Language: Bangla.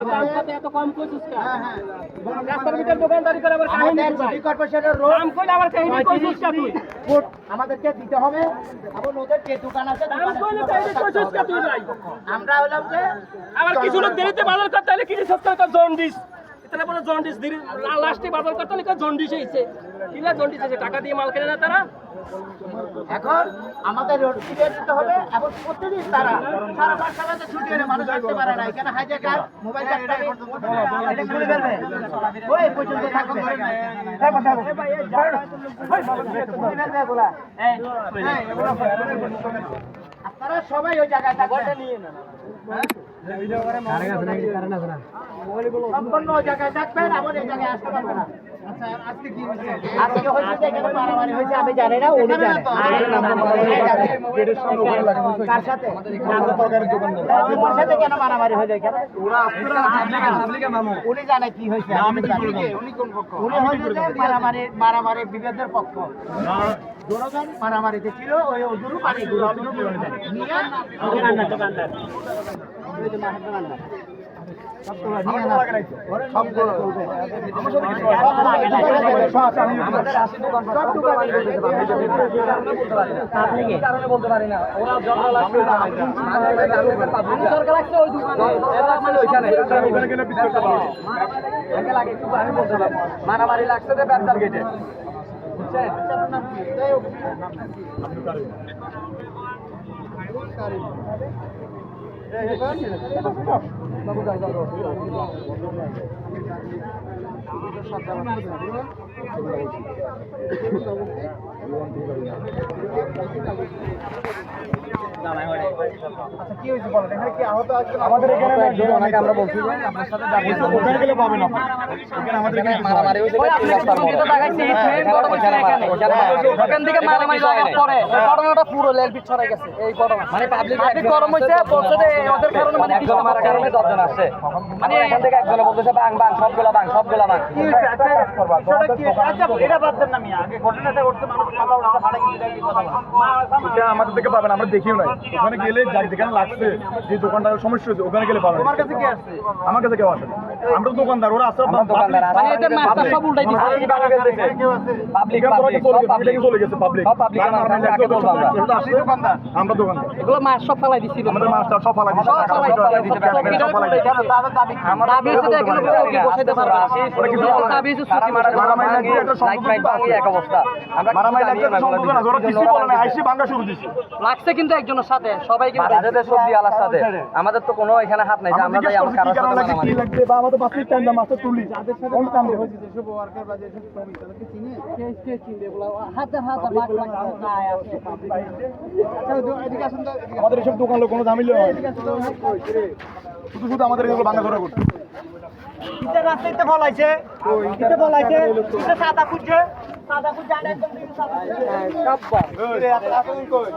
দাম কত এত কম কইছিস কা? রাস্তার ভিতর দোকানদারি করে আবার কাহিনী সিটি কর্পোরেশনের রোড দাম কইলে আবার কাহিনী কইছিস কা তুই? ফুট আমাদেরকে দিতে হবে এবং ওদের যে দোকান আছে দাম কইলে কাহিনী কইছিস কা তুই ভাই? আমরা হলাম যে আবার কিছু লোক দেরিতে বাজার করতে হলে কিছু সস্তা তো জন্ডিস তাহলে বলে জন্ডিস দেরি লাস্টে বাজার করতে হলে জন্ডিস হইছে কিলা জন্ডিস আছে টাকা দিয়ে মাল কেনে না তারা এখন আমাদের রোড টিকিট দিতে হবে এবং প্রতিদিন তারা সারা বাসাতে ছুটি হলে মানুষ আসতে পারে না এখানে হাইজ্যাকার মোবাইল কাটতে এটা খুলে ফেলবে ওই পর্যন্ত থাকবে এই কথা বলা আপনারা সবাই ওই জায়গায় থাকবেন নিয়ে না সম্পূর্ণ ওই জায়গায় থাকবেন এমন এই জায়গায় আসতে পারবে না আজকে হয়েছে যে এখানে মারামারি হয়েছে আমি জানি না উনি জানে কার সাথে তোমার সাথে কেন মারামারি হয়েছে এখানে উনি জানে কি হয়েছে উনি হয়েছে যে মারামারি বিভেদের পক্ষ জনগণ মারামারিতে ছিল ওই ওজুরু পানি নিয়ে দোকানদার বলতে পারি না ওরা মারামারি লাগছে ব্যবসার গেটে আমাদের এখানে আমরা বলছি যে আপনার সাথে ওখানে গেলে পাবেন না এখানে আমাদের এখানে মারামারি হয়েছে ওখান থেকে মারামারি লাগার পরে ঘটনাটা পুরো লেলপিট ছড়াই গেছে এই ঘটনা মানে পাবলিক গরম হয়েছে বলছে যে ওদের কারণে মানে একজন মারা কারণে 10 জন আসছে মানে এখান থেকে একজন বলতেছে বাং বাং সবগুলা বাং কি হইছে আচ্ছা এটা বাদ দেন না মিয়া আগে ঘটনাটা ঘটছে মানুষ মাথা উঠা ফাড়া কি কথা এটা আমাদের থেকে পাবেন আমরা দেখিও নাই ওখানে গেলে যেখানে লাগছে যে দোকানদার সমস্যা হয়েছে ওখানে গেলে পাবেন তোমার কাছে কি আসছে আমার কাছে কেউ আসে আমরা তো দোকানদার ওরা আসলে দোকানদার মানে এদের মাস্টার সব উল্টাই দিছে পাবলিক চলে গেছে পাবলিক আমরা দোকানদার এগুলো মাছ সব ফালাই দিছিল আমাদের মাছটা সব ফালাই দিছে আমরা দাবি আছে দেখেন কি বসাইতে পারবে দাবি আছে সুতি মারামারি লাইট ফাইট বাকি এক অবস্থা আমরা মারামারি লাগছে সম্পূর্ণ না ওরা কিছু বলে না আইসি ভাঙা শুরু দিছে লাগছে কিন্তু একজনের সাথে সবাইকে বাজারে সবজি আলার সাথে আমাদের তো কোনো এখানে হাত নাই যে আমরা যাই আমরা কারোর সাথে মারামারি কি লাগবে বা আমাদের বাসের টাইম দাম মাত্র তুলি তাদের সাথে কোন কাম হয়েছে যে সব ওয়ার্কার বা যে সব শ্রমিক তাদেরকে চিনে কে চিনে বলা হাজার হাজার লাখ লাখ টাকা আছে এদিকে আসুন তো আমাদের এসব দোকান লোক কোনো ঝামেলা হয় শুধু শুধু আমাদের এগুলো ভাঙা ধরা করছে ইটা রাস্তাতে ফলাইছে ইটা ফলাইছে ইটা সাদা খুঁজছে আড়া একদম দিকে সাদা কাব্বা রে আপনি কই